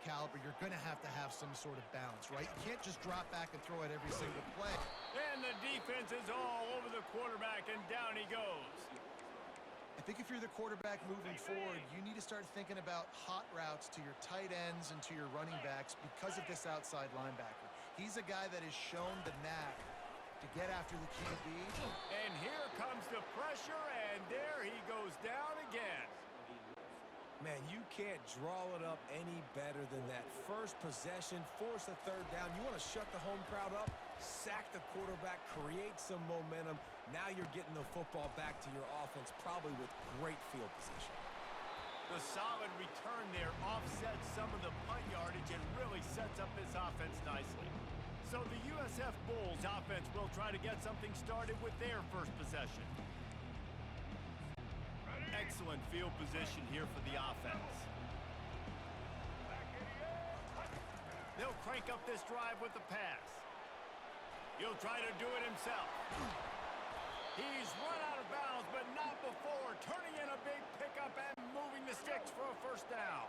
caliber, you're going to have some sort of balance, right? You can't just drop back and throw it every single play. And the defense is all over the quarterback, and down he goes. I think if you're the quarterback moving forward, you need to start thinking about hot routes to your tight ends and to your running backs because of this outside linebacker. He's a guy that has shown the knack to get after the QB. And here comes the pressure, and there he goes down again. Man, you can't draw it up any better than that. First possession, force a third down. You want to shut the home crowd up, sack the quarterback, create some momentum. Now you're getting the football back to your offense, probably with great field position. The solid return there offsets some of the punt yardage and really sets up this offense nicely. So the USF Bulls offense will try to get something started with their first possession. Excellent field position here for the offense. They'll crank up this drive with the pass. He'll try to do it himself. He's run out of bounds, but not before, turning in a big pickup and moving the sticks for a first down.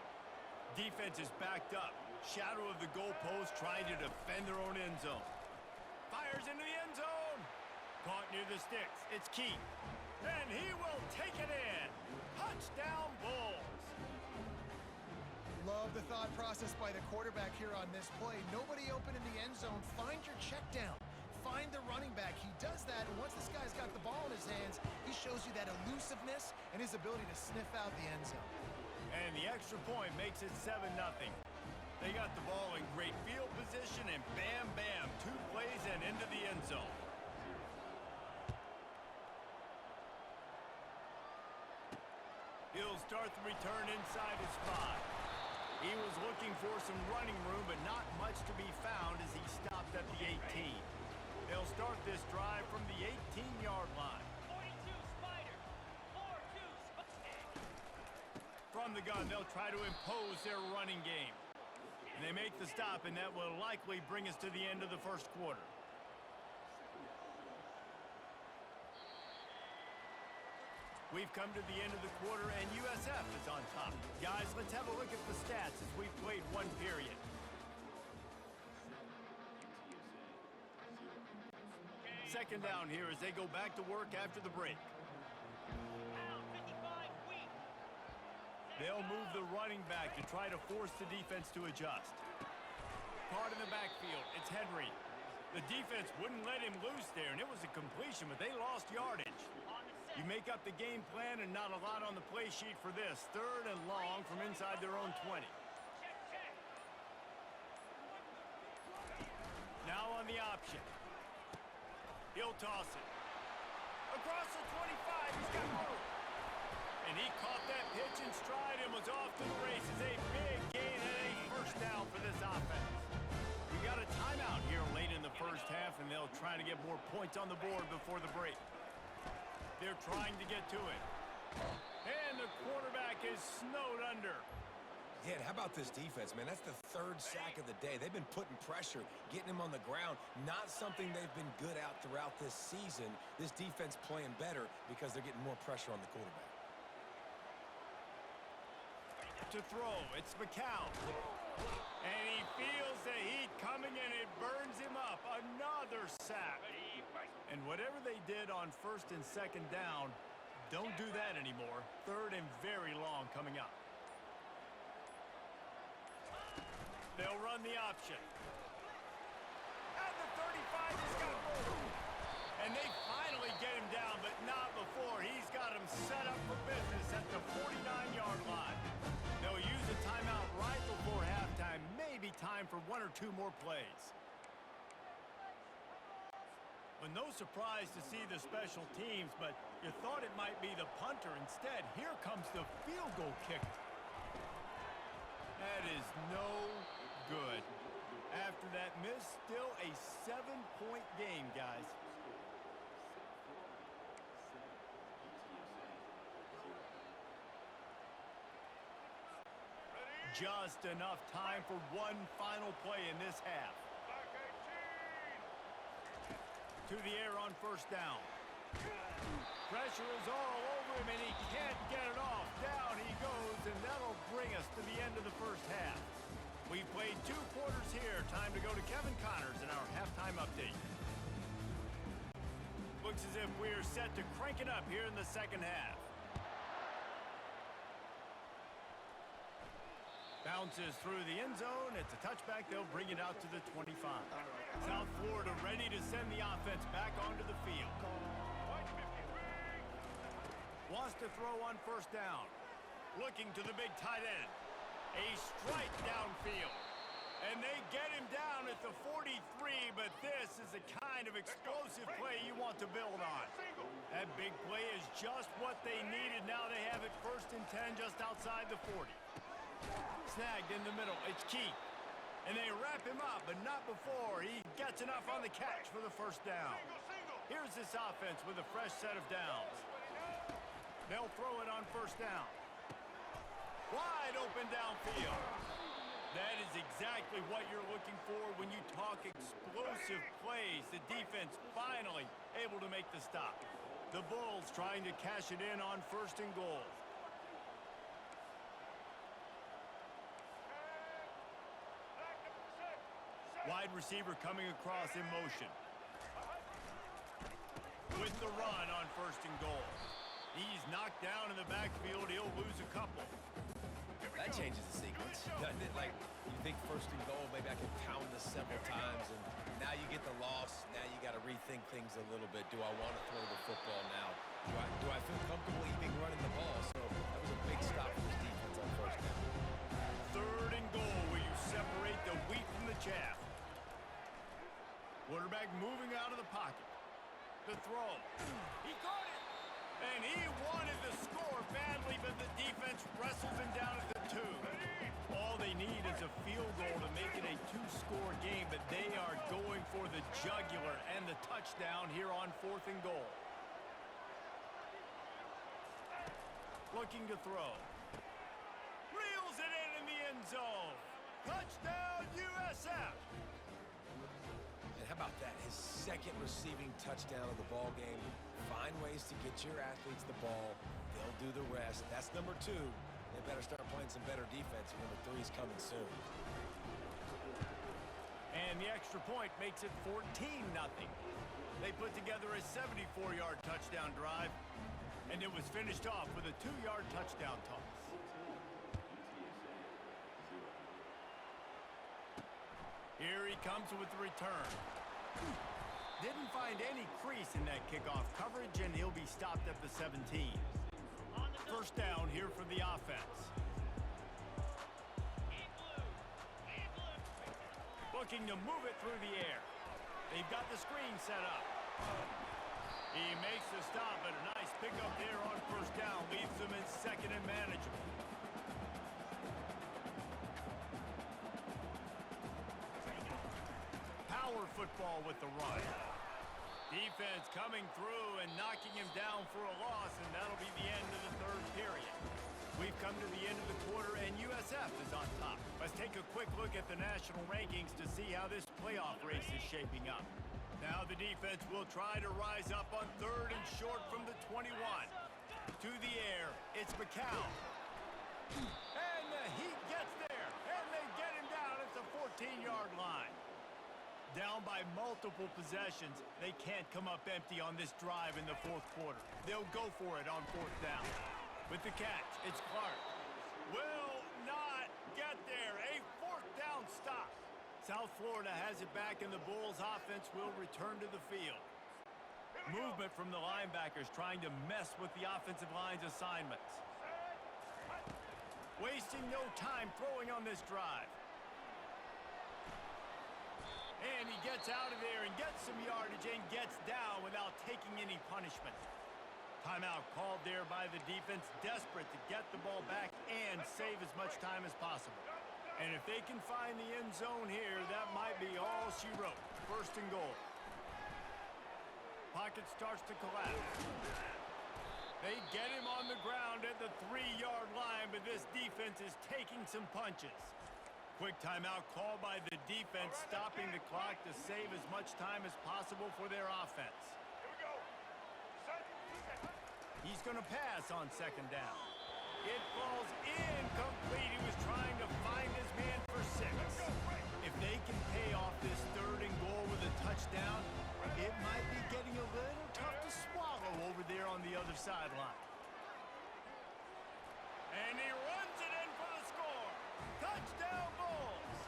Defense is backed up. Shadow of the goalpost, trying to defend their own end zone. Fires into the end zone. Caught near the sticks. It's Keith. And he will take it in. Touchdown, Bulls. Love the thought process by the quarterback here on this play. Nobody open in the end zone. Find your check down. Find the running back. He does that, and once this guy's got the ball in his hands, he shows you that elusiveness and his ability to sniff out the end zone. And the extra point makes it 7-0. They got the ball in great field position, and bam, bam, 2 plays and into the end zone. He'll start the return inside his spot. He was looking for some running room, but not much to be found as he stopped at the 18. They'll start this drive from the 18-yard line. 42 Spider. 4-2 Spider. From the gun, they'll try to impose their running game. And they make the stop, and that will likely bring us to the end of the first quarter. We've come to the end of the quarter, and USF is on top. Guys, let's have a look at the stats as we've played one period. Second down here as they go back to work after the break. They'll move the running back to try to force the defense to adjust. Caught in the backfield, it's Henry. The defense wouldn't let him loose there, and it was a completion, but they lost yardage. You make up the game plan and not a lot on the play sheet for this. 3rd and long from inside their own 20. Now on the option. He'll toss it. Across the 25, he's got room. And he caught that pitch in stride and was off to the races. A big gain and a first down for this offense. We got a timeout here late in the first half, and they'll try to get more points on the board before the break. They're trying to get to it. And the quarterback is snowed under. Yeah, how about this defense, man? That's the 3rd sack of the day. They've been putting pressure, getting him on the ground. Not something they've been good at throughout this season. This defense playing better because they're getting more pressure on the quarterback. To throw, it's McCown. And he feels the heat coming, and it burns him up. Another sack. And whatever they did on 1st and 2nd down, don't do that anymore. 3rd and very long coming up. They'll run the option. At the 35, he's got room. And they finally get him down, but not before. He's got him set up for business at the 49-yard line. They'll use a timeout right before halftime. Maybe time for 1 or 2 more plays. Well, no surprise to see the special teams, but you thought it might be the punter. Instead, here comes the field goal kicker. That is no good. After that miss, still a 7-point game, guys. Just enough time for one final play in this half. To the air on 1st down. Pressure is all over him, and he can't get it off. Down he goes, and that'll bring us to the end of the first half. We time to go to Kevin Connors in our halftime update. Looks as if we're set to crank it up here in the second half. Bounces through the end zone. It's a touchback. They'll bring it out to the 25. South Florida ready to send the offense back onto the field. Wants to throw on first down. Looking to the big tight end. A strike downfield. And they get him down at the 43, but this is the kind of explosive play you want to build on. That big play is just what they needed. Now they have it 1st and 10 just outside the 40. Snagged in the middle. It's key. And they wrap him up, but not before he gets enough on the catch for the first down. Here's this offense with a fresh set of downs. They'll throw it on first down. Wide open downfield. That is exactly what you're looking for when you talk explosive plays. The defense finally able to make the stop. The Bulls trying to cash it in on 1st and goal. Wide receiver coming across in motion. With the run on 1st and goal. He's knocked down in the backfield. He'll lose a couple. That changes the sequence, doesn't it? Like, you think 1st and goal, maybe I can pound this several times, and now you get the loss. Now you got to rethink things a little bit. Do I want to throw the football now? Do I feel comfortable even running the ball? So that was a big stop for this defense on 1st down. 3rd and goal where you separate the wheat from the chaff. Quarterback moving out of the pocket. The throw. He caught it. And he wanted to score badly, but the defense wrestles him down at the 2. All they need is a field goal to make it a 2-score game, but they are going for the jugular and the touchdown here on 4th and goal. Looking to throw. Reels it in the end zone. Touchdown, USF. And how about that? His 2nd receiving touchdown of the ball game. Find ways to get your athletes the ball. They'll do the rest. That's number 2. They better start playing some better defense. Number 3's coming soon. And the extra point makes it 14-0. They put together a 74-yard touchdown drive, and it was finished off with a 2-yard touchdown toss. Here he comes with the return. Didn't find any crease in that kickoff coverage, and he'll be stopped at the 17. First down here for the offense. Looking to move it through the air. They've got the screen set up. He makes the stop, but a nice pickup there on first down. Leaves them in 2nd and manageable. Power football with the run. Defense coming through and knocking him down for a loss, and that'll be the end of the 3rd period. We've come to the end of the quarter, and USF is on top. Let's take a quick look at the national rankings to see how this playoff race is shaping up. Now the defense will try to rise up on 3rd and short from the 21. To the air, it's McCown. And the Heat gets there, and they get him down at the 14-yard line. Down by multiple possessions, they can't come up empty on this drive in the 4th quarter. They'll go for it on 4th down. With the catch, it's Clark. Will not get there. A 4th down stop. South Florida has it back, and the Bulls offense will return to the field. Movement from the linebackers trying to mess with the offensive line's assignments. Wasting no time throwing on this drive. And he gets out of there and gets some yardage and gets down without taking any punishment. Timeout called there by the defense, desperate to get the ball back and save as much time as possible. And if they can find the end zone here, that might be all she wrote. 1st and goal. Pocket starts to collapse. They get him on the ground at the 3-yard line, but this defense is taking some punches. Quick timeout called by the defense, stopping the clock to save as much time as possible for their offense. He's going to pass on 2nd down. It falls incomplete. He was trying to find his man for 6. If they can pay sideline. And he runs it in for the score. Touchdown Bulls.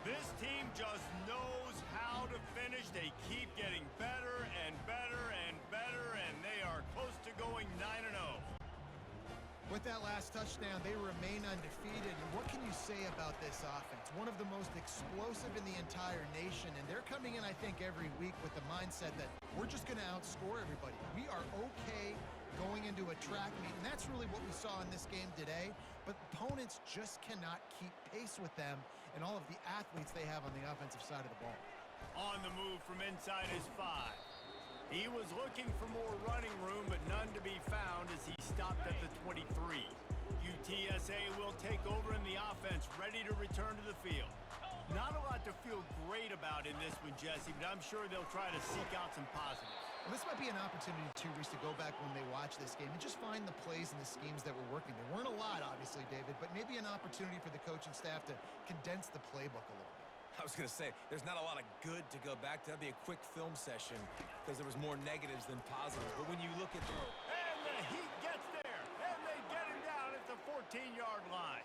This team just knows how to finish. They keep getting better and better and better, and they are close to going 9-0. With that last touchdown, they remain undefeated. And what can you say about this offense? One of the most explosive in the entire nation, and they're coming in, I think, every week with the mindset that we're just going to outscore everybody. We are okay going into a track meet, and that's really what we saw in this game today. But opponents just cannot keep pace with them and all of the athletes they have on the offensive side of the ball. On the move from inside his 5. He was looking for more running room, but none to be found as he stopped at the 23. UTSA will take over in the offense, ready to return to the field. Not a lot to feel great about in this one, Jesse, but I'm sure they'll try to seek out some positives. Well, this might be an opportunity, too, Reese, to go back when they watch this game and just find the plays and the schemes that were working. There weren't a lot, obviously, David, but maybe an opportunity for the coaching staff to condense the playbook a little bit. I was going to say, there's not a lot of good to go back to. That'd be a quick film session because there was more negatives than positives. But when you look at the... And the Heat gets there, and they get him down at the 14-yard line.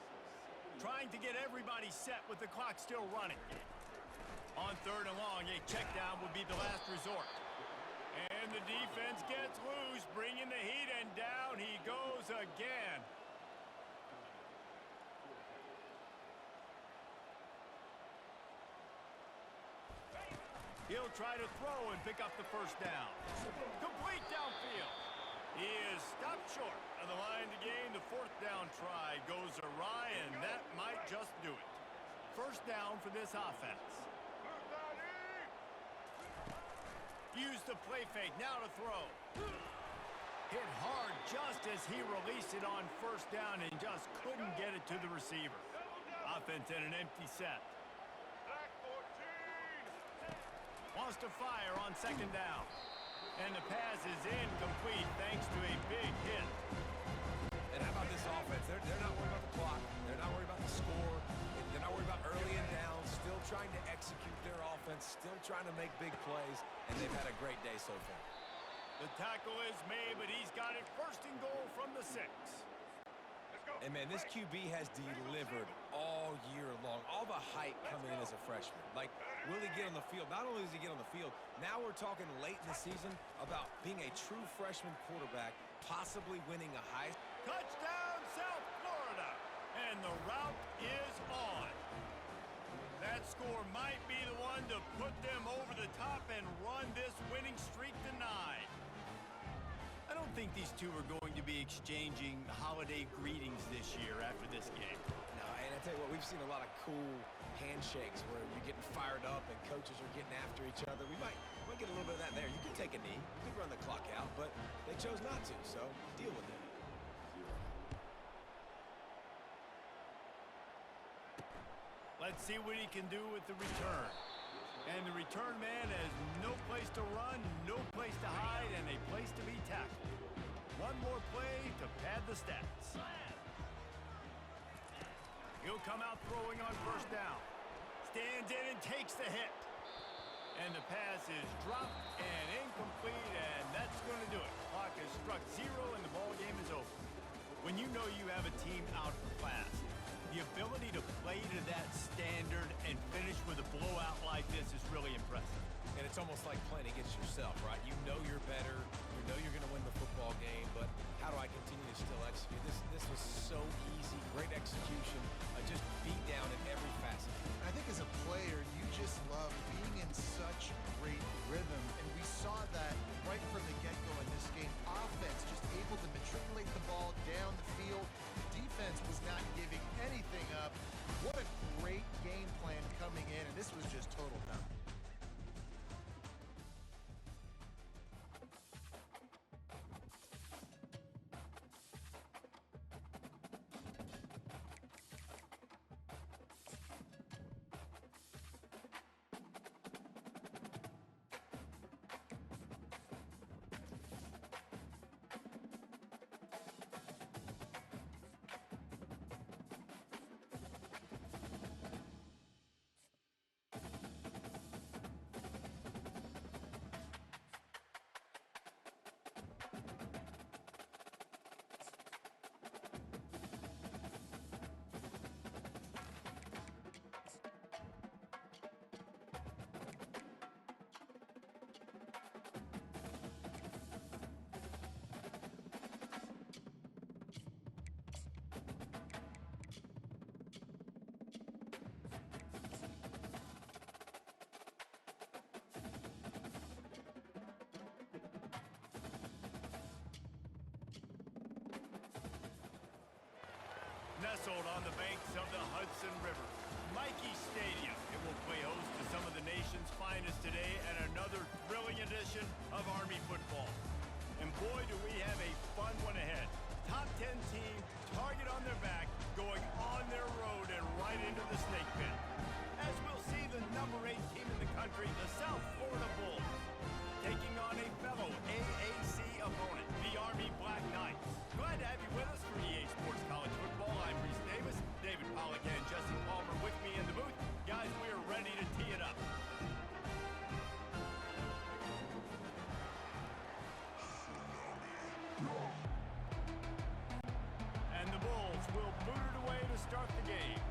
Trying to get everybody set with the clock still running. On 3rd and long, a check down would be the last resort. And the defense gets loose, bringing the Heat, and down he goes again. He'll try to throw and pick up the first down. Complete downfield. He is stopped short of the line to gain. The 4th down try goes awry, and that might just do it. First down for this offense. Use the play fake, now to throw. Hit hard just as he released it on 1st down and just couldn't get it to the receiver. Offense in an empty set. Wants to fire on 2nd down. And the pass is incomplete thanks to a big hit. And how about this offense? They're not worried about the clock. They're not worried about the score. They're not worried about early and down. Still trying to execute their offense. Still trying to make big plays. And they've had a great day so far. The tackle is made, but he's got it 1st and goal from the 6. And, man, this QB has delivered all year long. All the hype coming in as a freshman. Like, will he get on the field? Not only does he get on the field, now we're talking late in the season about being a true freshman quarterback, possibly winning a Heisman. Touchdown, South Florida. And the route is on. That score might be the one to put them over the top and run this winning streak to 9. I don't think these two are going to be exchanging holiday greetings this year after this game. No, and I tell you what, we've seen a lot of cool handshakes where you're getting fired up and coaches are getting after each other. We might get a little bit of that there. You can take a knee, you can run the clock out, but they chose not to, so deal with it. Let's see what he can do with the return. And the return man has no place to run, no place to hide, and a place to be tackled. One more play to pad the stats. He'll come out throwing on 1st down. Stands in and takes the hit. And the pass is dropped and incomplete, and that's going to do it. Clock has struck 0, and the ball game is over. When you know you have a team outclassed, the ability to play to that standard and finish with a blowout like this is really impressive. And it's almost like playing against yourself, right? You know you're better. You know you're going to win the football game, but how do I continue to still execute? This was so easy. Great execution. Just beat down in every facet. I think as a player, you just love being in such great rhythm, and we saw that right from the get-go in this game. Offense just able to matriculate the ball down the field. Defense was not giving anything up. What a great game plan coming in, and this was just total dominance. nestled on the banks of the Hudson River. Mikey Stadium. It will play host to some of the nation's finest today and another thrilling edition of Army football. And boy, do we have a fun one ahead. Top 10 team, target on their back, going on their road and right into the snake pit. As we'll see the number 8 team in the country, the South Florida Bulls, taking on a fellow AAC opponent, the Army Black Knights. Glad to have you with us for EA Sports College Football. I'm Reese Davis, David Pollack and Jesse Palmer with me in the booth. Guys, we are ready to tee it up. And the Bulls will boot it away to start the game.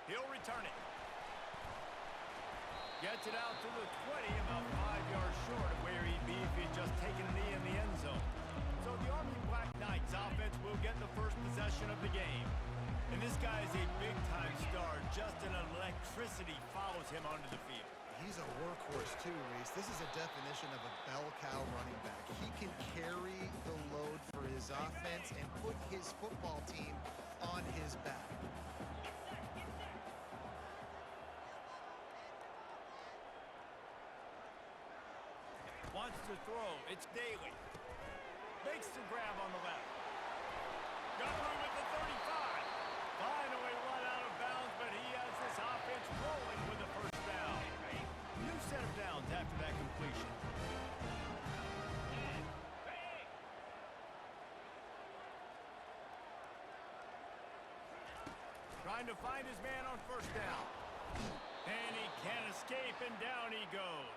He'll return it. Gets it out to the 20, about 5 yards short of where he'd be if he'd just taken a knee in the end zone. So the Army Black Knights offense will get the first possession of the game. And this guy is a big-time star. Just an electricity follows him onto the field. He's a workhorse too, Reese. This is a definition of a bell cow running back. He can carry the load for his offense and put his football team on his back. Wants to throw. It's Daly. Makes the grab on the left. Got room at the 35. Finally run out of bounds, but he has this offense rolling with a first down. New set of downs after that completion. Trying to find his man on first down. And he can't escape, and down he goes.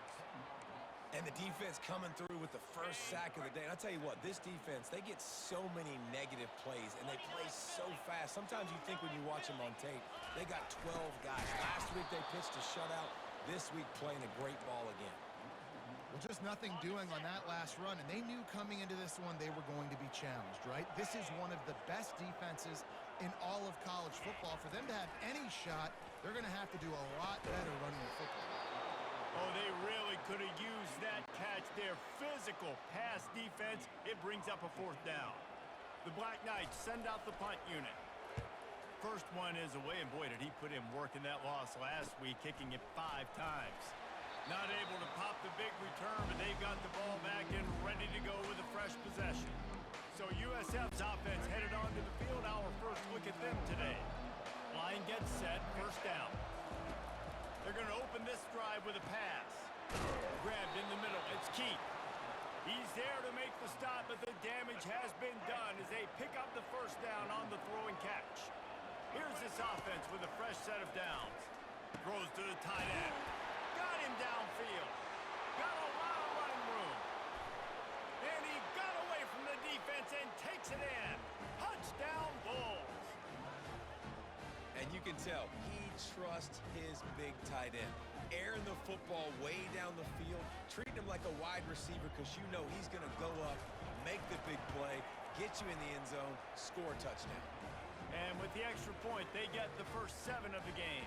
And the defense coming through with the first sack of the day. And I'll tell you what, this defense, they get so many negative plays, and they play so fast. Sometimes you think when you watch them on tape, they got 12 guys. Last week they pitched a shutout. This week playing a great ball again. Well, just nothing doing on that last run, and they knew coming into this one they were going to be challenged, right? This is one of the best defenses in all of college football. For them to have any shot, they're going to have to do a lot better running the football. Oh, they really could have used that catch. Their physical pass defense, it brings up a fourth down. The Black Knights send out the punt unit. First one is away, and boy, did he put in work in that loss last week, kicking it 5 times. Not able to pop the big return, but they've got the ball back and ready to go with a fresh possession. So USF's offense headed onto the field. Our first look at them today. Line gets set, first down. They're going to open this drive with a pass. Grabbed in the middle. It's Keith. He's there to make the stop, but the damage has been done as they pick up the first down on the throw and catch. Here's this offense with a fresh set of downs. Throws to the tight end. Got him downfield. Got a lot of running room. And he got away from the defense and takes it in. Touchdown Bulls. And you can tell he trusts his big tight end. Airing the football way down the field, treating him like a wide receiver because you know he's going to go up, make the big play, get you in the end zone, score a touchdown. And with the extra point, they get the first 7 of the game.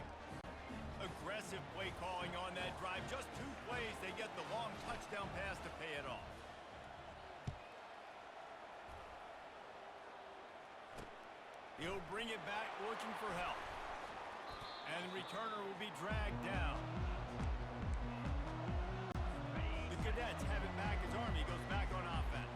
Aggressive play calling on that drive. Just 2 plays, they get the long touchdown pass to pay it off. He'll bring it back looking for help. And the returner will be dragged down. The Cadets have it back as Army goes back on offense.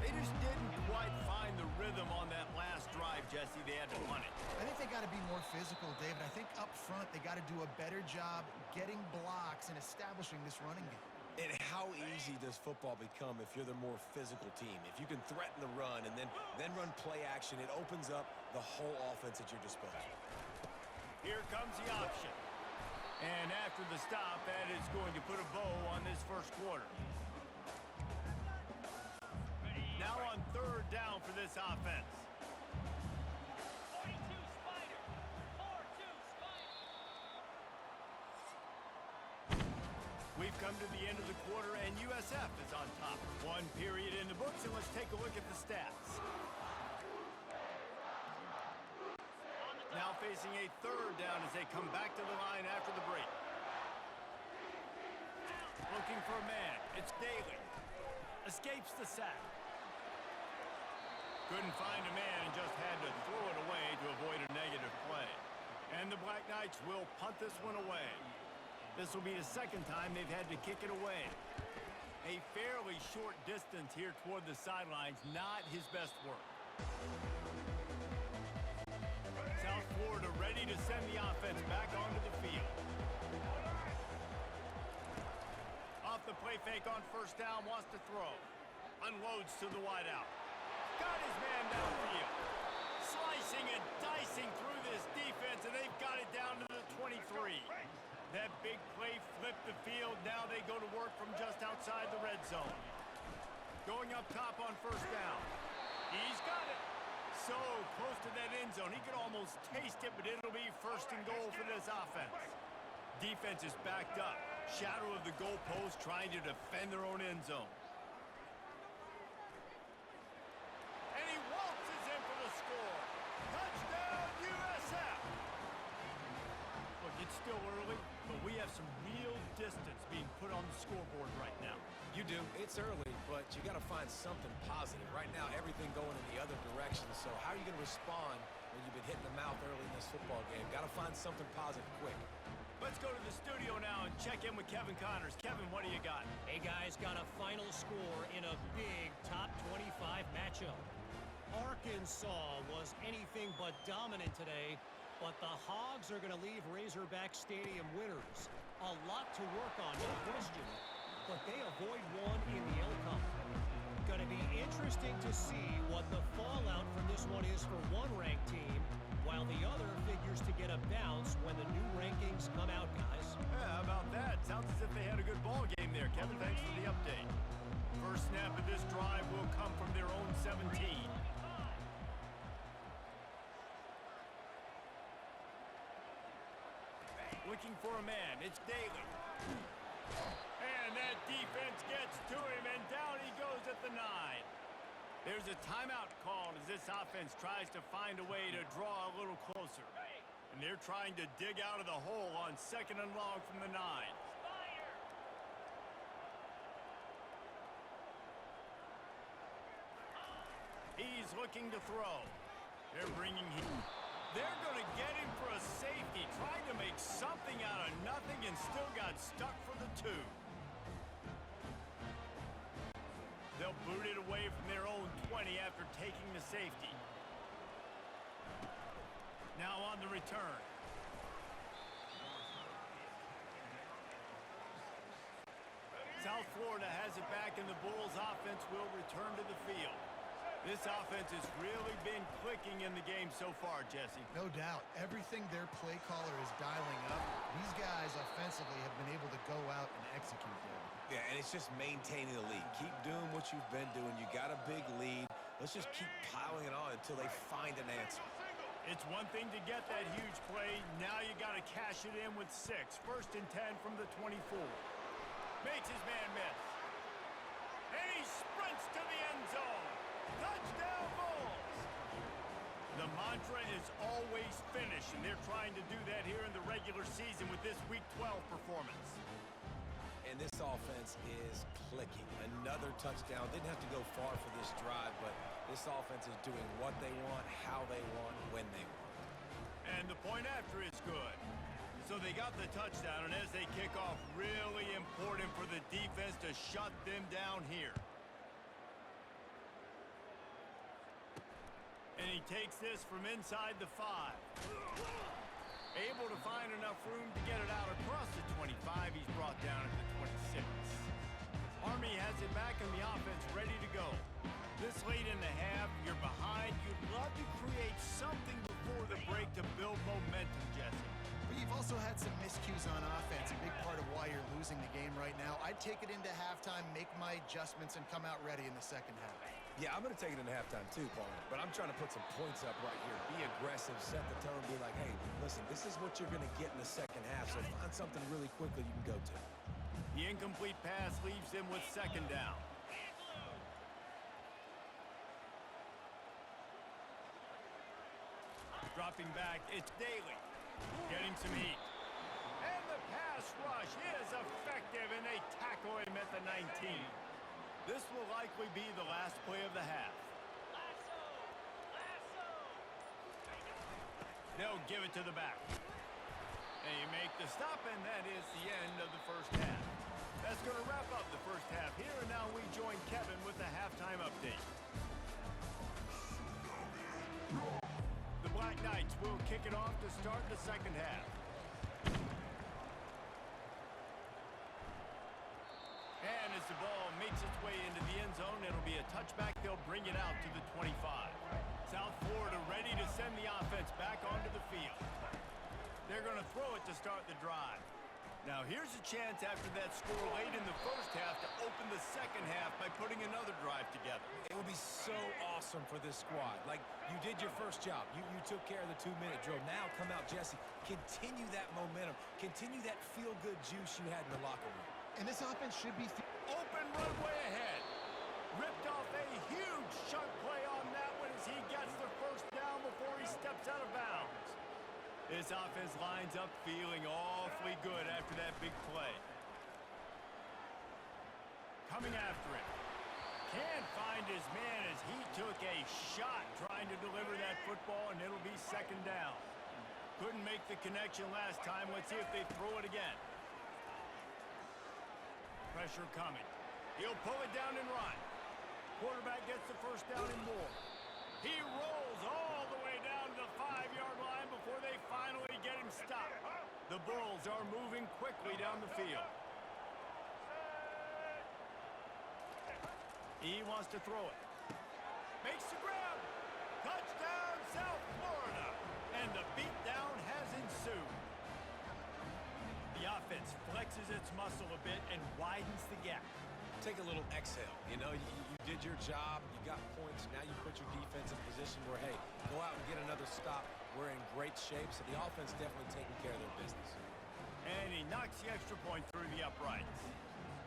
They just didn't quite find the rhythm on that last drive, Jesse. They had to punt it. I think they got to be more physical, David. I think up front they got to do a better job getting blocks and establishing this running game. And how easy does football become if you're the more physical team? If you can threaten the run and then run play action, it opens up the whole offense at your disposal. Here comes the option. And after the stop, that is going to put a bow on this first quarter. Now on third down for this offense. 42 Spider. 4-2 Spider. We've come to the end of the quarter, and USF is on top. 1 period in the books, and let's take a look at the stats. Now facing a third down as they come back to the line after the break. Looking for a man. It's Daly. Escapes the sack. Couldn't find a man and just had to throw it away to avoid a negative play. And the Black Knights will punt this one away. This will be the second time they've had to kick it away. A fairly short distance here toward the sidelines, not his best work. South Florida ready to send the offense back onto the field. Off the play fake on first down, wants to throw. Unloads to the wideout. Got his man downfield. Slicing and dicing through this defense, and they've got it down to the 23. That big play flipped the field. Now they go to work from just outside the red zone. Going up top on first down. He's got it. So close to that end zone. He could almost taste it, but it'll be first and goal for this offense. Defense is backed up. Shadow of the goalpost trying to defend their own end zone. And he waltzes in for the score. Touchdown, USF! Look, it's still early, but we have some real distance being put on the scoreboard right now. You do. It's early, but you got to find something positive. Right now, everything going in the other direction. So how are you going to respond when you've been hitting the mouth early in this football game? Got to find something positive quick. Let's go to the studio now and check in with Kevin Connors. Kevin, what do you got? Hey, guys, got a final score in a big top 25 matchup. Arkansas was anything but dominant today, but the Hogs are going to leave Razorback Stadium winners. A lot to work on, no question, but they avoid one in the L-Cup. Going to be interesting to see what the fallout from this one is for one ranked team, while the other figures to get a bounce when the new rankings come out, guys. Yeah, how about that? Sounds as if they had a good ball game there. Kevin, thanks for the update. First snap of this drive will come from their own 17. Looking for a man. It's Daly. And that defense gets to him, and down he goes at the 9. There's a timeout called as this offense tries to find a way to draw a little closer. And they're trying to dig out of the hole on second and long from the 9. He's looking to throw. They're bringing him. They're going to get him for a safety, trying to make something out of nothing and still got stuck for the 2. They'll boot it away from their own 20 after taking the safety. Now on the return. South Florida has it back, and the Bulls offense will return to the field. This offense has really been clicking in the game so far, Jesse. No doubt. Everything their play caller is dialing up, these guys offensively have been able to go out and execute there. Yeah, and it's just maintaining the lead. Keep doing what you've been doing. You got a big lead. Let's just keep piling it on until they find an answer. It's one thing to get that huge play. Now you got to cash it in with 6. First and 10 from the 24. Makes his man miss. And he sprints to the end zone. Touchdown, Bulls! The mantra is always finish, and they're trying to do that here in the regular season with this Week 12 performance. And this offense is clicking. Another touchdown. Didn't have to go far for this drive, but this offense is doing what they want, how they want, when they want. And the point after is good. So they got the touchdown, and as they kick off, really important for the defense to shut them down here. And he takes this from inside the 5. Able to find enough room to get it out across the 25. He's brought down at the 26. Army has it back in the offense ready to go. This late in the half, you're behind. You'd love to create something before the break to build momentum, Jesse. But you've also had some miscues on offense, a big part of why you're losing the game right now. I'd take it into halftime, make my adjustments, and come out ready in the second half. Yeah, I'm going to take it into halftime too, Paul. But I'm trying to put some points up right here. Be aggressive, set the tone, be like, hey, listen, this is what you're going to get in the second half, so find something really quickly you can go to. The incomplete pass leaves him with second down. Dropping back, it's Daly. Getting some heat. And the pass rush is effective, and they tackle him at the 19. This will likely be the last play of the half. They'll give it to the back. And you make the stop, and that is the end of the first half. That's going to wrap up the first half here, and now we join Kevin with the halftime update. The Black Knights will kick it off to start the second half. And as the ball makes its way into the end zone, it'll be a touchback. They'll bring it out to the 25. South Florida ready to send the offense back onto the field. They're going to throw it to start the drive. Now here's a chance after that score late in the first half to open the second half by putting another drive together. It would be so awesome for this squad. Like, you did your first job. You took care of the 2-minute drill. Now come out, Jesse. Continue that momentum. Continue that feel-good juice you had in the locker room. And this offense should be... Open runway ahead. Ripped off a huge chunk play on that one as he gets the first down before he steps out of bounds. This offense lines up feeling awfully good after that big play. Coming after it. Can't find his man as he took a shot trying to deliver that football, and it'll be second down. Couldn't make the connection last time. Let's see if they throw it again. Pressure coming. He'll pull it down and run. Quarterback gets the first down and more. He rolls all the way down to the 5-yard line before they finally get him stopped. The Bulls are moving quickly down the field. He wants to throw it. Makes the grab. Touchdown, South Florida. And the beatdown has ensued. The offense flexes its muscle a bit and widens the gap. Take a little exhale. You know, you did your job. You got points. Now you put your defense in a position where, hey, go out and get another stop. We're in great shape, so the offense definitely taking care of their business. And he knocks the extra point through the uprights.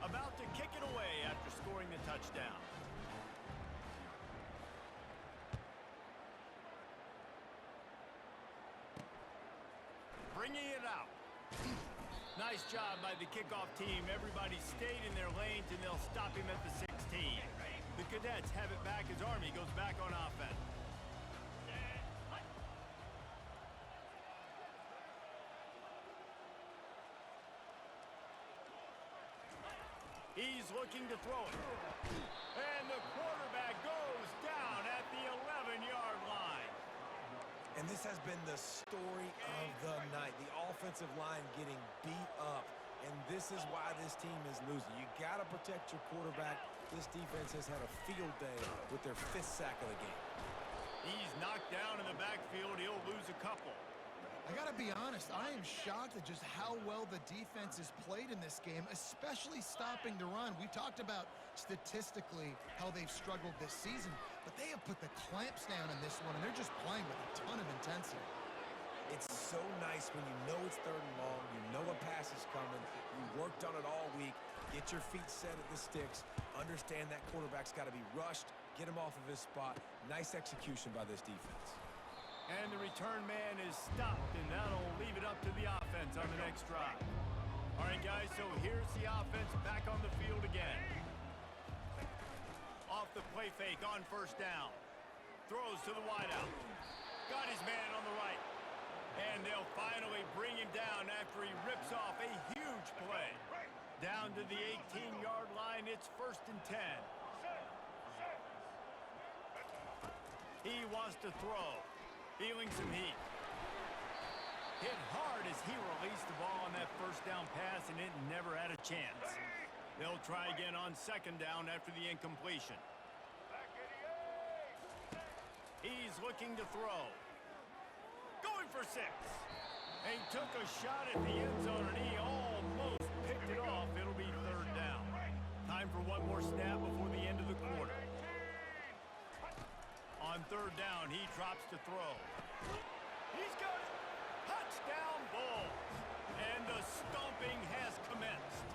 About to kick it away after scoring the touchdown. Bringing it out. Nice job by the kickoff team. Everybody stayed in their lanes, and they'll stop him at the 16. The Cadets have it back as Army goes back on offense. He's looking to throw it. And the quarterback goes down at the 11-yard line. And this has been the story of the night. The offensive line getting beat up. And this is why this team is losing. You got to protect your quarterback. This defense has had a field day with their 5th sack of the game. He's knocked down in the backfield. He'll lose a couple. I got to be honest, I am shocked at just how well the defense has played in this game, especially stopping the run. We talked about statistically how they've struggled this season, but they have put the clamps down in this one, and they're just playing with a ton of intensity. It's so nice when you know it's 3rd and long, you know a pass is coming, you worked on it all week, get your feet set at the sticks, understand that quarterback's got to be rushed, get him off of his spot. Nice execution by this defense. And the return man is stopped, and that'll leave it up to the offense on the next drive. All right, guys, so here's the offense back on the field again. Off the play fake on first down. Throws to the wideout. Got his man on the right. And they'll finally bring him down after he rips off a huge play. Down to the 18-yard line, it's 1st and 10. He wants to throw. Feeling some heat. Hit hard as he released the ball on that first down pass, and it never had a chance. They'll try again on 2nd down after the incompletion. He's looking to throw. Going for 6. He took a shot at the end zone, and he almost picked it off. It'll be 3rd down. Time for one more snap before the end of the quarter. On 3rd down, he drops to throw. He's got it. Touchdown, Bulls. And the stomping has commenced.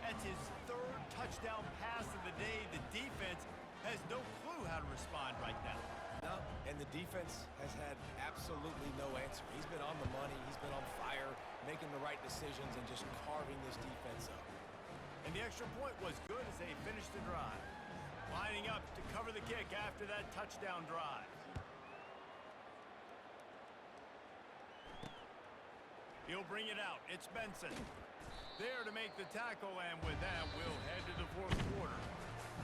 That's his 3rd touchdown pass of the day. The defense has no clue how to respond right now. No, and the defense has had absolutely no answer. He's been on the money. He's been on fire, making the right decisions and just carving this defense up. And the extra point was good as they finished the drive. Lining up to cover the kick after that touchdown drive. He'll bring it out. It's Benson. There to make the tackle, and with that, we'll head to the fourth quarter.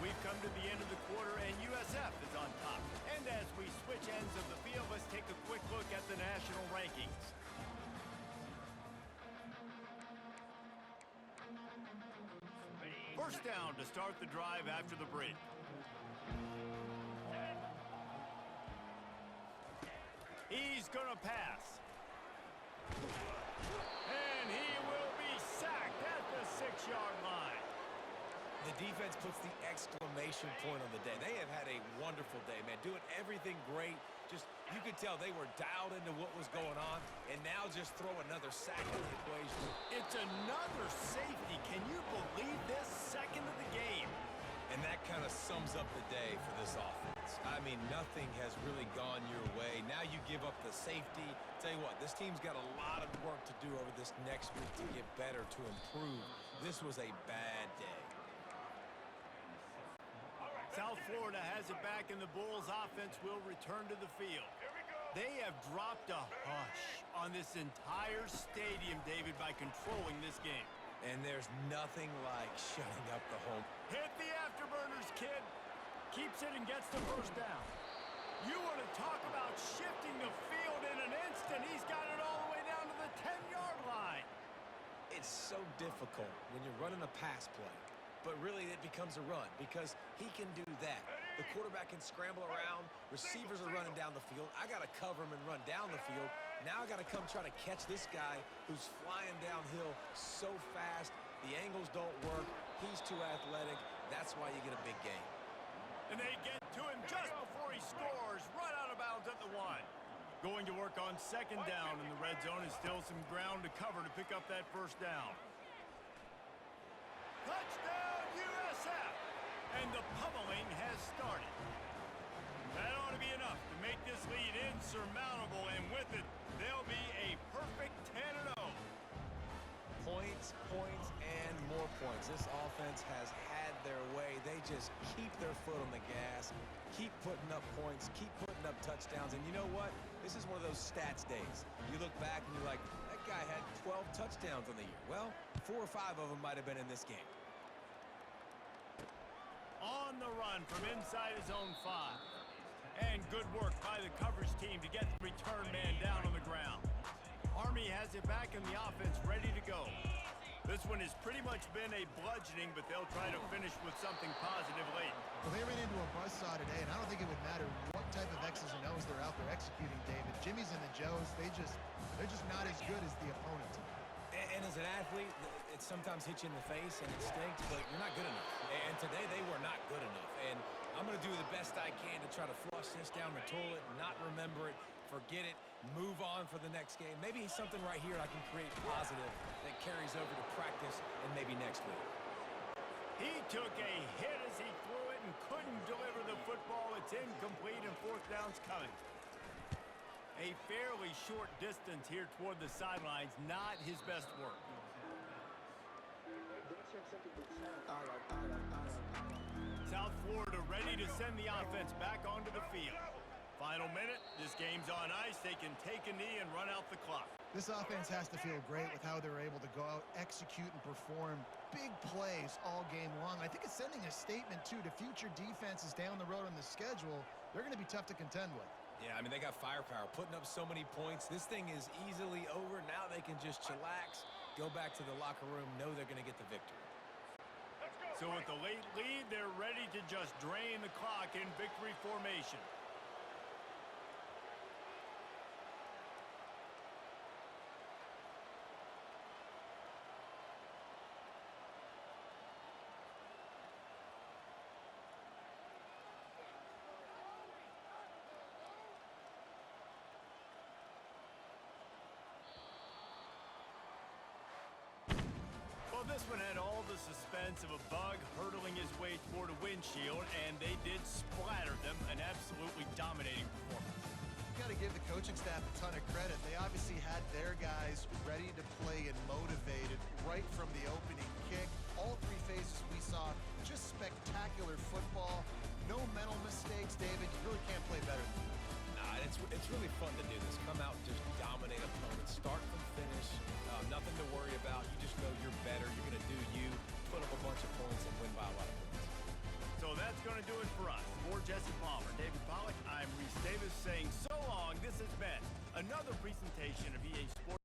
We've come to the end of the quarter, and USF is on top. And as we switch ends of the field, let's take a quick look at the national rankings. First down to start the drive after the break. He's going to pass. And he will be sacked at the 6-yard line. The defense puts the exclamation point on the day. They have had a wonderful day, man. Doing everything great. Just, you could tell they were dialed into what was going on, and now just throw another sack in the equation. It's another safety. Can you believe this? Second of the game. And that kind of sums up the day for this offense. I mean, nothing has really gone your way. Now you give up the safety. Tell you what, this team's got a lot of work to do over this next week to get better, to improve. This was a bad day. South Florida has it back, and the Bulls offense will return to the field. They have dropped a hush on this entire stadium, David, by controlling this game. And there's nothing like shutting up the home. Hit the afterburners, kid. Keeps it and gets the first down. You want to talk about shifting the field in an instant. He's got it all the way down to the 10-yard line. It's so difficult when you're running a pass play. But really, it becomes a run because he can do that. The quarterback can scramble around. Receivers are running down the field. I got to cover him and run down the field. Now I got to come try to catch this guy who's flying downhill so fast. The angles don't work. He's too athletic. That's why you get a big game. And they get to him just before he scores. Run out of bounds at the 1. Going to work on second down in the red zone is still some ground to cover to pick up that first down. Touchdown, USF! And the pummeling has started. That ought to be enough to make this lead insurmountable, and with it, they'll be a perfect 10-0. Points, points, and more points. This offense has had their way. They just keep their foot on the gas, keep putting up points, keep putting up touchdowns. And you know what? This is one of those stats days. You look back and you're like, that guy had 12 touchdowns on the year. Well, 4 or 5 of them might have been in this game. On the run from inside his own 5. And good work by the coverage team to get the return man down on the ground. Army has it back in the offense, ready to go. This one has pretty much been a bludgeoning, but they'll try to finish with something positive late. Well, they ran into a buzzsaw today, and I don't think it would matter what type of X's and O's they're out there executing, David. Jimmy's and the Joes, they're just not as good as the opponent. And as an athlete, it sometimes hits you in the face and it stinks, but you're not good enough. And today they were not good enough. And I'm going to do the best I can to try to flush this down the toilet, not remember it, forget it, move on for the next game. Maybe something right here I can create positive that carries over to practice and maybe next week. He took a hit as he threw it and couldn't deliver the football. It's incomplete and fourth down's coming. A fairly short distance here toward the sidelines, not his best work. South Florida ready to send the offense back onto the field. Final minute, this game's on ice. They can take a knee and run out the clock. This offense has to feel great with how they're able to go out, execute, and perform big plays all game long. I think it's sending a statement, too, to future defenses down the road on the schedule. They're going to be tough to contend with. Yeah, I mean, they got firepower, putting up so many points. This thing is easily over. Now they can just chillax, go back to the locker room, know they're going to get the victory. So with the late lead, they're ready to just drain the clock in victory formation. Well, this one had all the suspense of a bug hurtling his his way toward a windshield, and they did splatter them. An absolutely dominating performance. You got to give the coaching staff a ton of credit. They obviously had their guys ready to play and motivated right from the opening kick. All three phases we saw, just spectacular football. No mental mistakes, David. You really can't play better than that. Nah, it's really fun to do this. Come out and just dominate opponents. Start from finish. Nothing to worry about. You just know you're better. You're going to do you. Put up a bunch of points and win by a lot of points. So that's going to do it for us. For Jesse Palmer, David Pollack, I'm Reese Davis saying so long. This has been another presentation of EA Sports.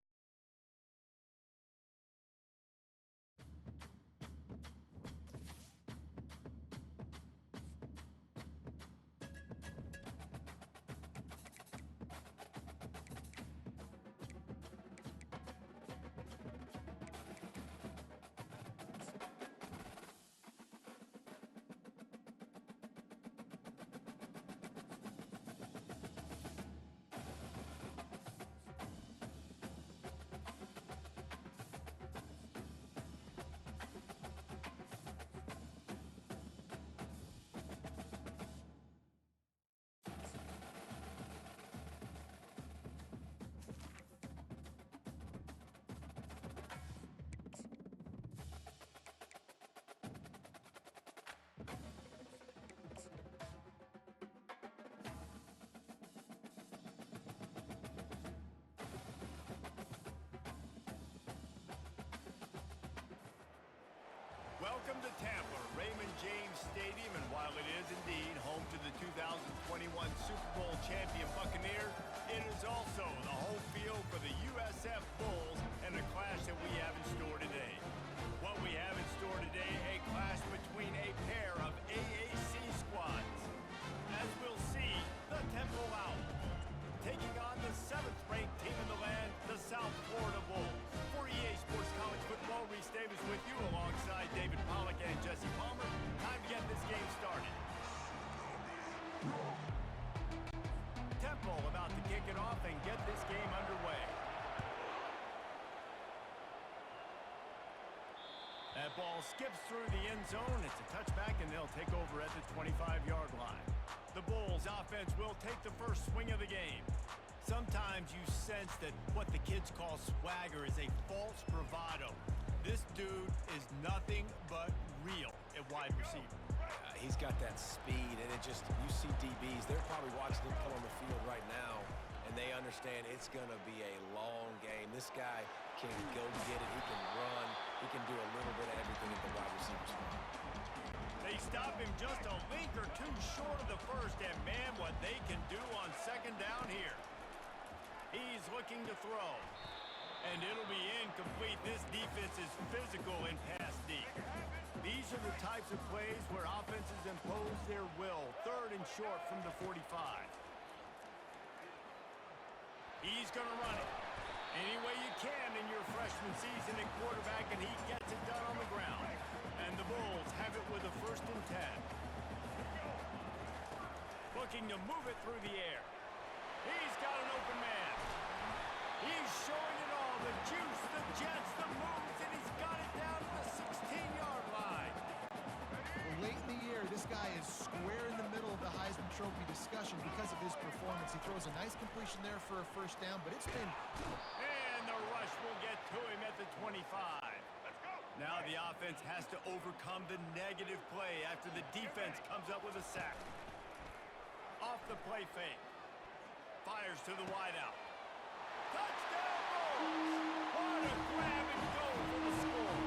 Welcome to Tampa, Raymond James Stadium, and while it is indeed home to the 2021 Super Bowl champion Buccaneers, it is also the home field for the USF Bulls and a clash that we have in store today. What we have in store today, a clash between a pair of AAC squads. As we'll see, the Temple Owls taking on the 7th-ranked team in the land, the South Florida Bulls. For EA Sports College Football, Reese Davis with you alongside David Pollack and Jesse Palmer. Time to get this game started. Temple about to kick it off and get this game underway. That ball skips through the end zone. It's a touchback, and they'll take over at the 25-yard line. The Bulls offense will take the first swing of the game. Sometimes you sense that what the kids call swagger is a false bravado. This dude is nothing but real at wide receiver. He's got that speed, and you see DBs, they're probably watching him come on the field right now, and they understand it's going to be a long game. This guy can go get it. He can run. He can do a little bit of everything at the wide receiver spot. They stop him just a link or two short of the first, and man, what they can do on second down here. He's looking to throw, and it'll be incomplete. This defense is physical in pass deep. These are the types of plays where offenses impose their will. 3rd and short from the 45. He's going to run it any way you can in your freshman season at quarterback, and he gets it done on the ground. And the Bulls have it with a 1st and 10. Looking to move it through the air. He's got an open man. He's showing it all. The juice, the jets, the moves, and he's got it down to the 16-yard line. Well, late in the year, this guy is square in the middle of the Heisman Trophy discussion because of his performance. He throws a nice completion there for a 1st down, but it's been... And the rush will get to him at the 25. Now the offense has to overcome the negative play after the defense comes up with a sack. Off the play fake. Fires to the wideout. Touchdown Bulls! What a grab and go for the score.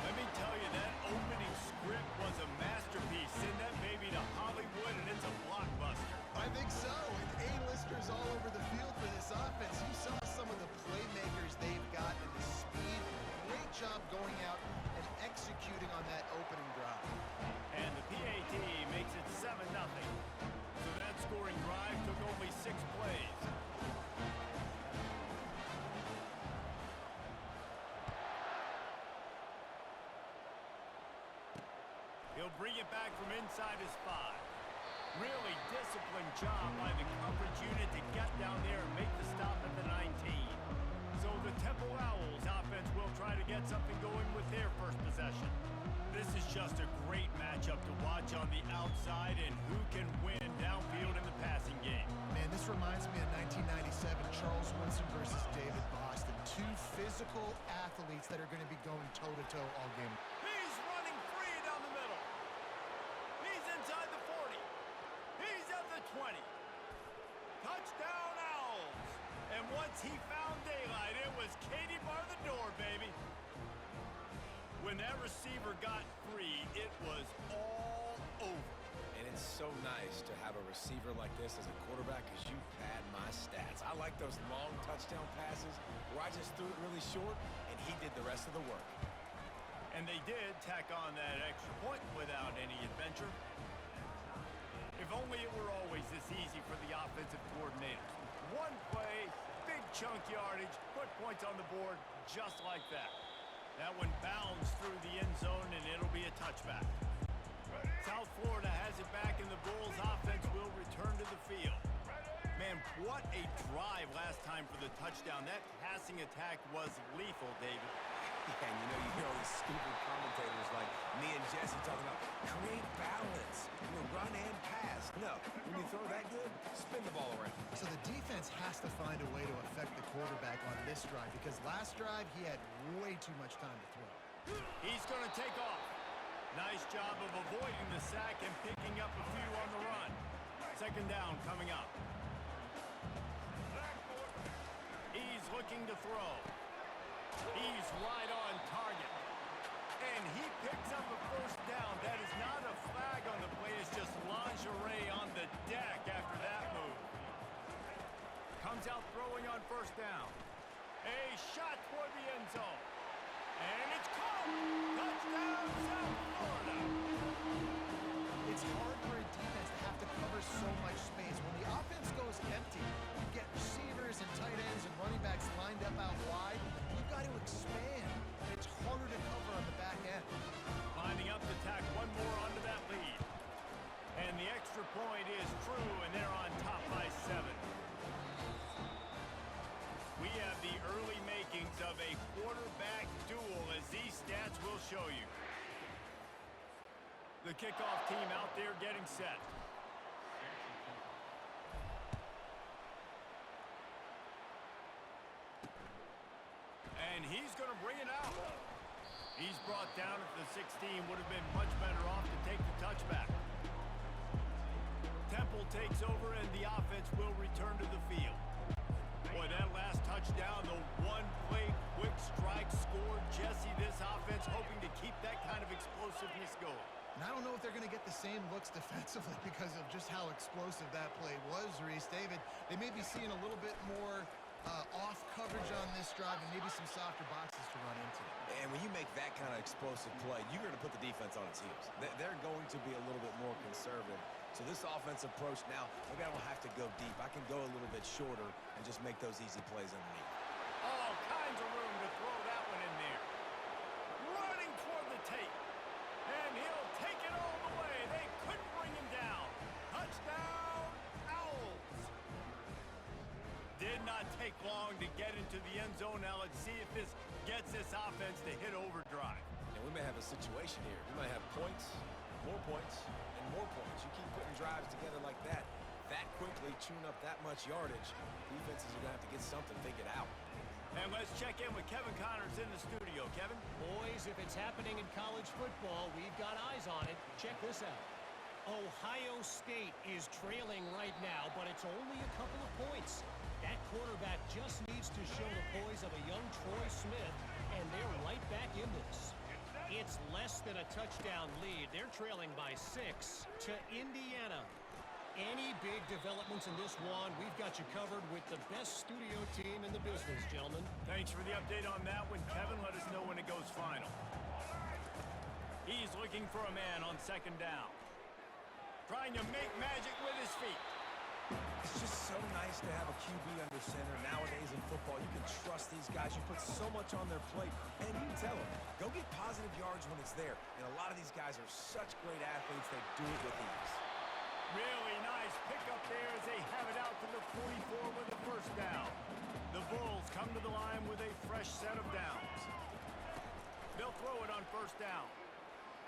Let me tell you, that opening script was a masterpiece. Send that baby to Hollywood and it's a blockbuster. I think so. And A-listers all over the field for this offense. You saw some of the playmakers they've got and the speed. Great job going out and executing on that opening drive. And the PAT makes it 7-0. So that scoring drive took only 6 plays. He'll bring it back from inside his 5. Really disciplined job by the coverage unit to get down there and make the stop at the 19. So the Temple Owls offense will try to get something going with their first possession. This is is just a great matchup to watch on the outside, and who can win downfield in the passing game. Man, this reminds me of 1997, Charles Woodson versus David Boston. Two physical athletes that are going to be going toe-to-toe all game. He's running free down the middle. He's inside the 40. He's at the 20. Touchdown, Owls. And once he found daylight, it was Katie bar the door, baby. When that receiver got free, it was all over. And it's so nice to have a receiver like this as a quarterback because you pad my stats. I like those long touchdown passes where I just threw it really short and he did the rest of the work. And they did tack on that extra point without any adventure. If only it were always this easy for the offensive coordinators. One play, big chunk yardage, put points on the board just like that. That one bounds through the end zone, and it'll be a touchback. South Florida has it back, and the Bulls offense will return to the field. Man, what a drive last time for the touchdown. That passing attack was lethal, David. Yeah, and you hear all these stupid commentators like me and Jesse talking about create balance, run and pass. No, when you throw that good, spin the ball around. So the defense has to find a way to affect the quarterback on this drive because last drive he had way too much time to throw. He's going to take off. Nice job of avoiding the sack and picking up a few on the run. Second down coming up. He's looking to throw. He's right on target. And he picks up a first down. That is not a flag on the play. It's just lingerie on the deck after that move. Comes out throwing on first down. A shot toward the end zone. And it's caught. Touchdown, South Florida. It's hard for a defense to have to cover so much space. When the offense goes empty, you get receivers and tight ends and running backs lined up out wide. You've got to expand. It's harder to cover on the back end. Lining up to tack one more onto that lead. And the extra point is true, and they're on top by 7. We have the early makings of a quarterback duel, as these stats will show you. The kickoff team out there getting set. And he's going to bring it out. He's brought down at the 16. Would have been much better off to take the touchback. Temple takes over, and the offense will return to the field. Boy, that last touchdown, the one-play quick strike score. Jesse, this offense hoping to keep that kind of explosiveness going. And I don't know if they're going to get the same looks defensively because of just how explosive that play was, Reese. David, they may be seeing a little bit more off coverage on this drive and maybe some softer boxes to run into. And when you make that kind of explosive play, you're going to put the defense on its heels. They're going to be a little bit more conservative. So this offense approach now, maybe I don't have to go deep. I can go a little bit shorter and just make those easy plays underneath. All kinds of room to throw that one in there. Running toward the tape. And he'll take it all the way. They couldn't bring him down. Touchdown, Owls. Did not take long to get into the end zone. Now let's see if this gets this offense to hit overdrive. And we may have a situation here. We might have points, and more points. You keep putting drives together like that quickly, tune up that much yardage, defenses are going to have to get something figured out. And let's check in with Kevin Connors in the studio. Kevin? Boys, if it's happening in college football, we've got eyes on it. Check this out. Ohio State is trailing right now, but it's only a couple of points. That quarterback just needs to show the poise of a young Troy Smith, and they're right back in this. It's less than a touchdown lead. They're trailing by 6 to Indiana. Any big developments in this one, we've got you covered with the best studio team in the business, gentlemen. Thanks for the update on that one, Kevin. Let us know when it goes final. He's looking for a man on second down. Trying to make magic with his feet. It's just so nice to have a QB under center. Nowadays in football, you can trust these guys. You put so much on their plate, and you tell them, go get positive yards when it's there. And a lot of these guys are such great athletes, they do it with ease. Really nice pickup there as they have it out to the 44 with the first down. The Bulls come to the line with a fresh set of downs. They'll throw it on first down.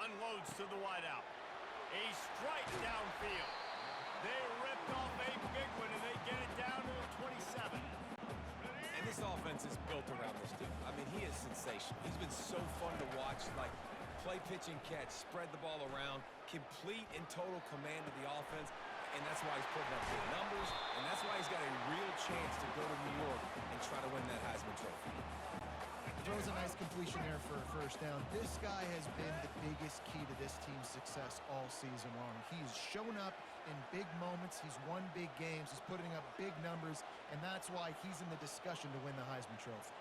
Unloads to the wideout. A strike downfield. They ripped off a big one, and they get it down to the 27. And this offense is built around this dude. I mean, he is sensational. He's been so fun to watch. Like, play, pitch, and catch, spread the ball around, complete and total command of the offense. And that's why he's putting up big numbers, and that's why he's got a real chance to go to New York and try to win that Heisman Trophy. Throws a nice completion there for a first down. This guy has been the biggest key to this team's success all season long. He's shown up in big moments. He's won big games. He's putting up big numbers, and that's why he's in the discussion to win the Heisman Trophy.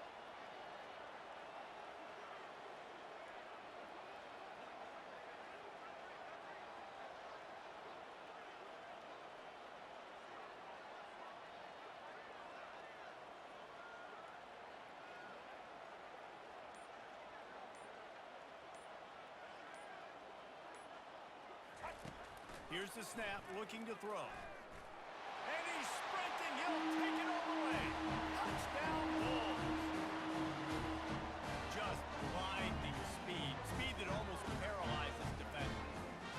Here's the snap, looking to throw. And he's sprinting. He'll take it all the way. Touchdown, Bulls. Just blinding speed. Speed that almost paralyzes defenders.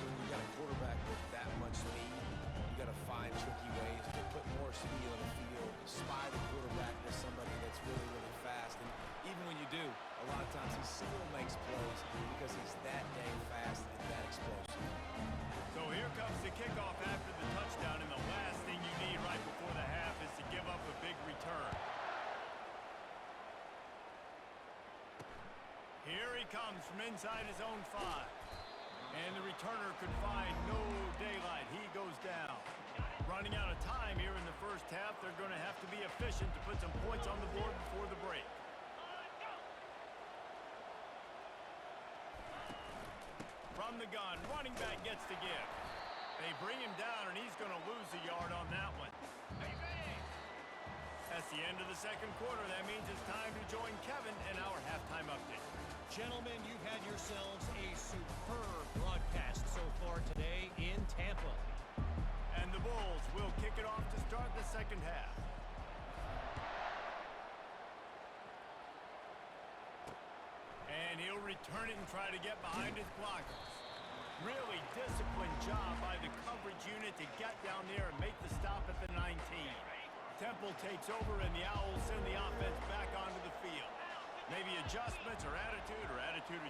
When you got a quarterback with that much speed, you got to find tricky ways to put more speed on the field, spy the quarterback with somebody that's really, really fast. And even when you do, a lot of times he still makes plays because he's that dang fast and that explosive. So here comes the kickoff after the touchdown, and the last thing you need right before the half is to give up a big return. Here he comes from inside his own 5. And the returner could find no daylight. He goes down. Running out of time here in the first half. They're going to have to be efficient to put some points on the board before the break. From the gun, running back gets to give. They bring him down, and he's going to lose a yard on that one. That's the end of the second quarter. That means it's time to join Kevin in our halftime update. Gentlemen, you've had yourselves a superb broadcast so far today in Tampa. And the Bulls will kick it off to start the second half. And he'll return it and try to get behind his blockers. Really disciplined job by the coverage unit to get down there and make the stop at the 19. Temple takes over, and the Owls send the offense back onto the field. Maybe adjustments or attitude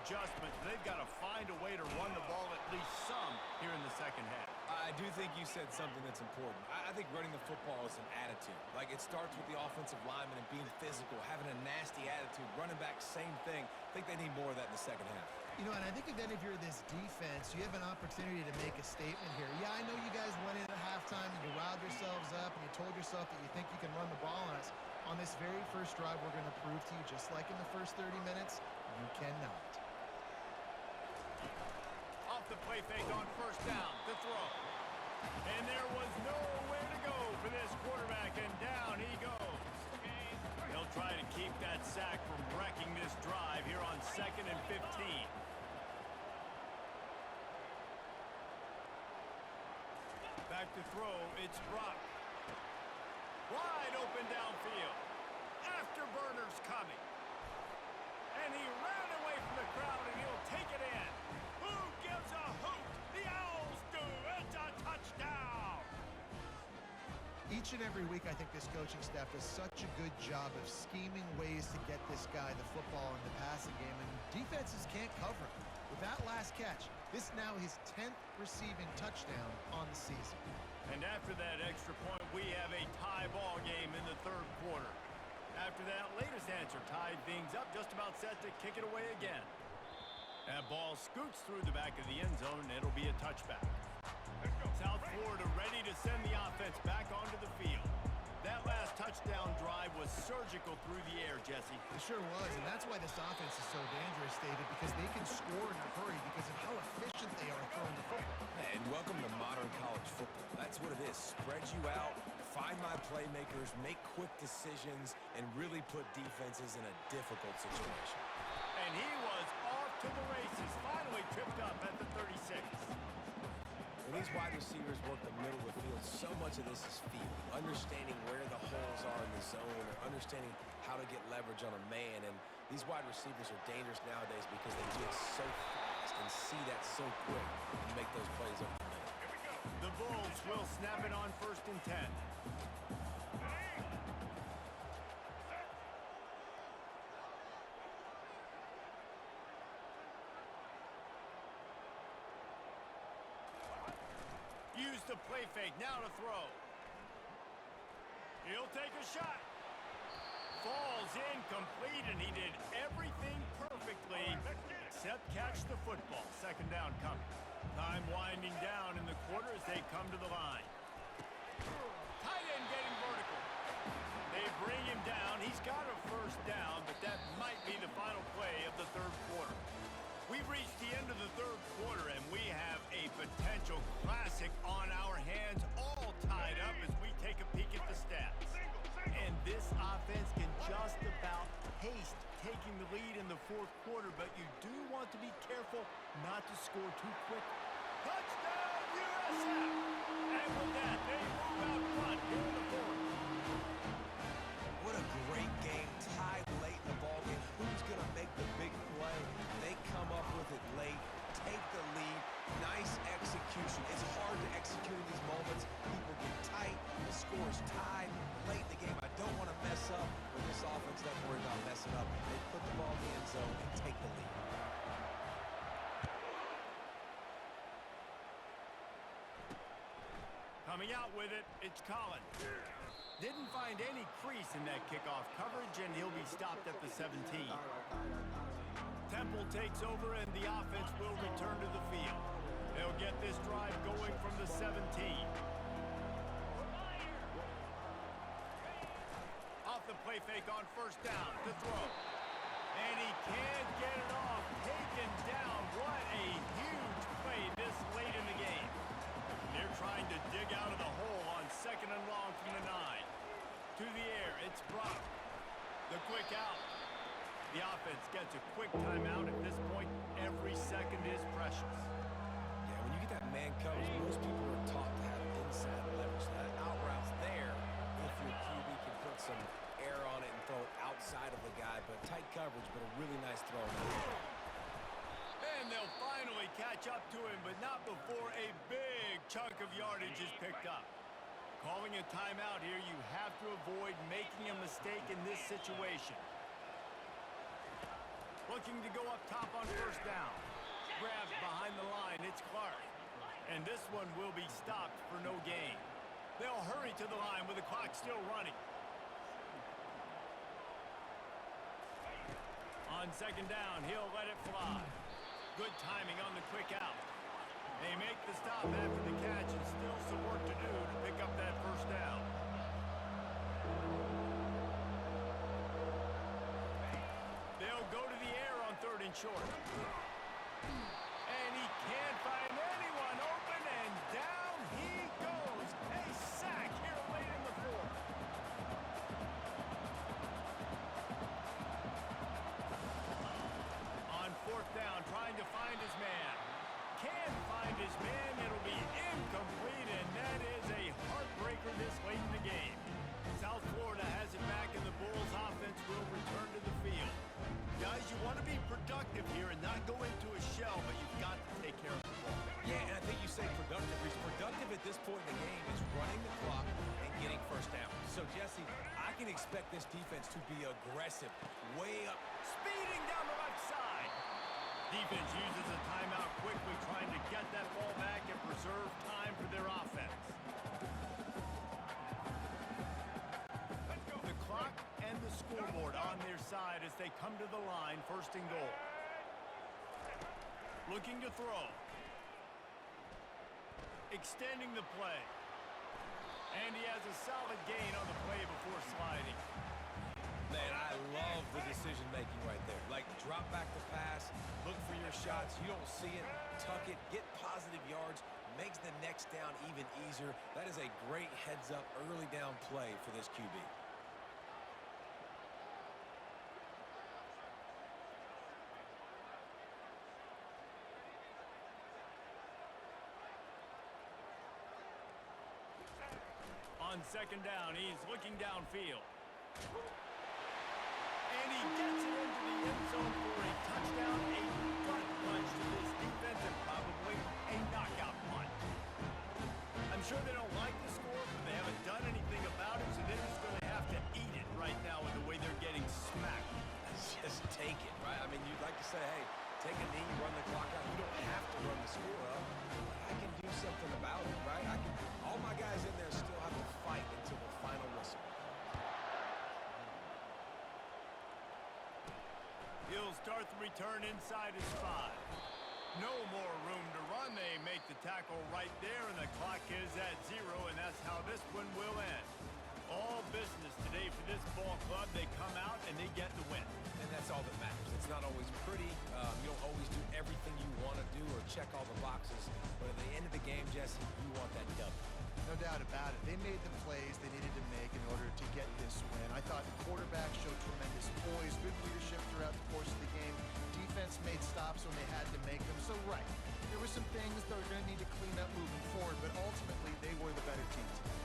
adjustments. They've got to find a way to run the ball at least some here in the second half. I do think you said something that's important. I think running the football is an attitude. Like, it starts with the offensive lineman and being physical, having a nasty attitude. Running back, same thing. I think they need more of that in the second half. You know, and I think then if you're this defense, you have an opportunity to make a statement here. Yeah, I know you guys went in at halftime and you riled yourselves up and you told yourself that you think you can run the ball on us. On this very first drive, we're going to prove to you, just like in the first 30 minutes, you cannot. Off the play fake on first down, the throw. And there was nowhere to go for this quarterback, and down he goes. He'll try to keep that sack from wrecking this drive here on 2nd and 15. Back to throw, it's Brock. Wide open downfield. Afterburner's coming. And he ran away from the crowd, and he'll take it in. Who gives a hoot? The Owls do. It's a touchdown. Each and every week, I think this coaching staff does such a good job of scheming ways to get this guy the football in the passing game, and defenses can't cover him. With that last catch, this now his 10th receiving touchdown on the season. And after that extra point, we have a tie ball game in the third quarter. After that latest answer tied things up, just about set to kick it away again. That ball scoots through the back of the end zone, and it'll be a touchback. South Florida ready to send the offense back onto the field. That last touchdown drive was surgical through the air, Jesse. It sure was, and that's why this offense is so dangerous, David, because they can score in a hurry because of how efficient they are throwing the football. And welcome to modern college football. That's what it is. Spread you out, find my playmakers, make quick decisions, and really put defenses in a difficult situation. And he was off to the races, finally tripped up at the 36. When these wide receivers work the middle of the field, so much of this is feel. Understanding where the holes are in the zone, or understanding how to get leverage on a man. And these wide receivers are dangerous nowadays because they get so fast and see that so quick and make those plays over the middle. The Bulls will snap it on 1st and 10. Use the play fake, now to throw. He'll take a shot. Falls incomplete, and he did everything perfectly except catch the football. 2nd down coming. Time winding down in the quarter as they come to the line. Tight end getting vertical. They bring him down. He's got a 1st down, but that might be the final play of the 3rd quarter. We've reached the end of the 3rd quarter, and we have a potential classic on our hands, all tied up as we take a peek at the stats. And this offense can just about taste taking the lead in the 4th quarter, but you do want to be careful not to score too quick. Touchdown, USF! And with that, they move out front here in the 4th. What a great game, tied late in the ballgame. Who's going to make the big play? They come up with it late, take the lead. Nice execution. It's hard to execute in these moments. People get tight. The score's tied late in the game. I don't want to mess up, but this offense doesn't worry about messing up. They put the ball in the end zone and take the lead. Coming out with it, it's Collins. Didn't find any crease in that kickoff coverage, and he'll be stopped at the 17. Temple takes over, and the offense will return to the field. They'll get this drive going from the 17. Off the play fake on 1st down to throw. And he can't get it off. Taken down. What a huge play this late in the game. They're trying to dig out of the hole on 2nd and long from the 9. To the air, it's Brock. The quick out. The offense gets a quick timeout. At this point, every second is precious. Yeah, when you get that man coverage, most people are taught to have inside leverage. That out route's there if your QB can put some air on it and throw it outside of the guy. But tight coverage, but a really nice throw. And they'll finally catch up to him, but not before a big chunk of yardage is picked up. Calling a timeout here, you have to avoid making a mistake in this situation. Looking to go up top on 1st down. Grabs behind the line, it's Clark. And this one will be stopped for no gain. They'll hurry to the line with the clock still running. On 2nd down, he'll let it fly. Good timing on the quick out. They make the stop after the catch, and still some work to do to pick up that 1st down. They'll go to the air on 3rd and short. And he can't find anyone open, and down he goes. A sack here late in the 4th. On 4th down, trying to find his man. Can't find his man. It'll be incomplete, and that is a heartbreaker this late in the game. South Florida has it back, and the Bulls offense will return to the field. Guys, you want to be productive here and not go into a shell, but you've got to take care of the ball. Yeah, and I think you say productive. He's productive at this point in the game is running the clock and getting 1st down. So, Jesse, I can expect this defense to be aggressive, way up. Speeding down the left side. Defense uses a timeout quickly, trying to get that ball back and preserve time for their offense. The clock and the scoreboard on their side as they come to the line, 1st and goal. Looking to throw. Extending the play. And he has a solid gain on the play before sliding. Man, I love the decision-making right there. Like, drop back the pass, look for your shots. You don't see it, tuck it, get positive yards, makes the next down even easier. That is a great heads-up, early down play for this QB. On 2nd down, he's looking downfield. And he gets it into the end zone for a touchdown, a gut punch to this defense, and probably with the return inside his 5. No more room to run. They make the tackle right there, and the clock is at 0, and that's how this one will end. All business today for this ball club. They come out and they get the win. And that's all that matters. It's not always pretty. You don't always do everything you want to do or check all the boxes. But at the end of the game, Jesse, you want that W. No doubt about it. They made the plays they needed to make in order to get this win. I thought the quarterback showed tremendous poise, good leadership throughout the course of the game. Defense made stops when they had to make them. So, right, there were some things that were going to need to clean up moving forward, but ultimately they were the better team today.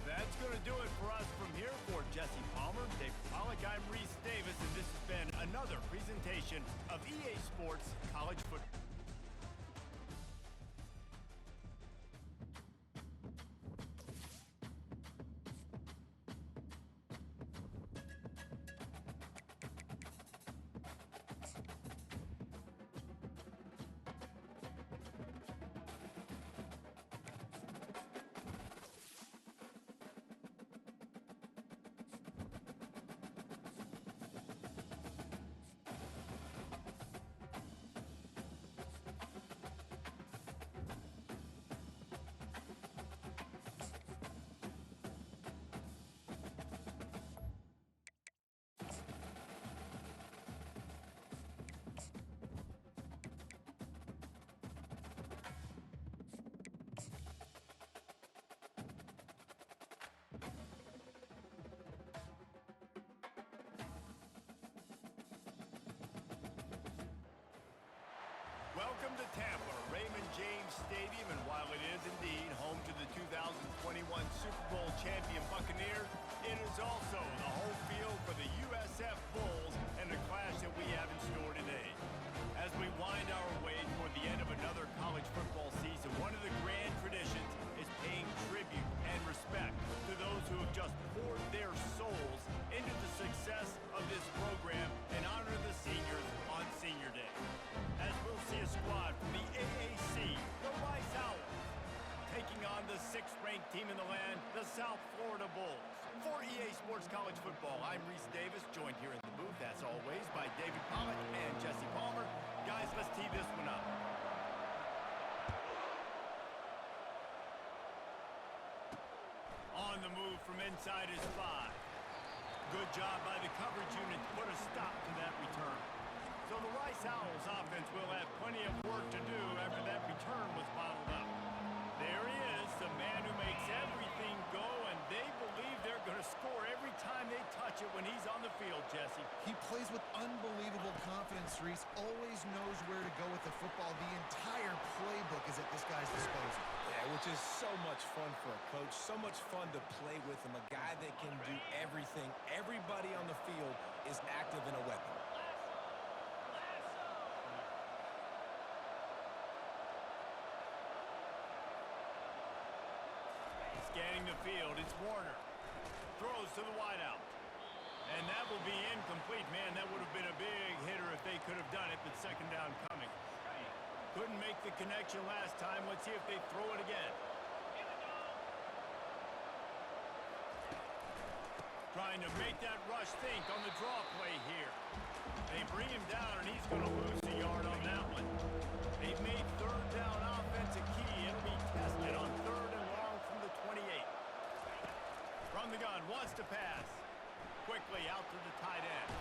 That's going to do it for us from here. For Jesse Palmer, Dave Pollock, I'm Reese Davis, and this has been another presentation of EA Sports College Football. Welcome to Tampa, Raymond James Stadium, and while it is indeed home to the 2021 Super Bowl champion Buccaneers, it is also the home field for the USF Bulls and the clash that we have in store today. As we wind our way toward the end of another college football season, one of the grand traditions is paying tribute and respect to those who have just poured their souls into the success of this program and honor the seniors on Senior Day. As we'll see a squad from the AAC, the Rice Owls, taking on the 6th-ranked team in the land, the South Florida Bulls. For EA Sports College Football, I'm Reese Davis, joined here in the booth, as always, by David Pollock and Jesse Palmer. Guys, let's tee this one up. On the move from inside his 5. Good job by the coverage unit to put a stop to that return. So the Rice Owls offense will have plenty of work to do after that return was bottled up. There he is, the man who makes everything go, and they believe they're going to score every time they touch it when he's on the field, Jesse. He plays with unbelievable confidence, Reese. Always knows where to go with the football. The entire playbook is at this guy's disposal. Yeah, which is so much fun for a coach. So much fun to play with him. A guy that can do everything. Everybody on the field is active in a weapon. Scanning the field, it's Warner. Throws to the wideout. And that will be incomplete. Man, that would have been a big hitter if they could have done it, but second down coming. Couldn't make the connection last time. Let's see if they throw it again. Trying to make that rush think on the draw play here. They bring him down, and he's going to lose a yard on that one. They've made 3rd down offense a key. It'll be tested on 3rd and long from the 28. From the gun, wants to pass. Quickly out to the tight end.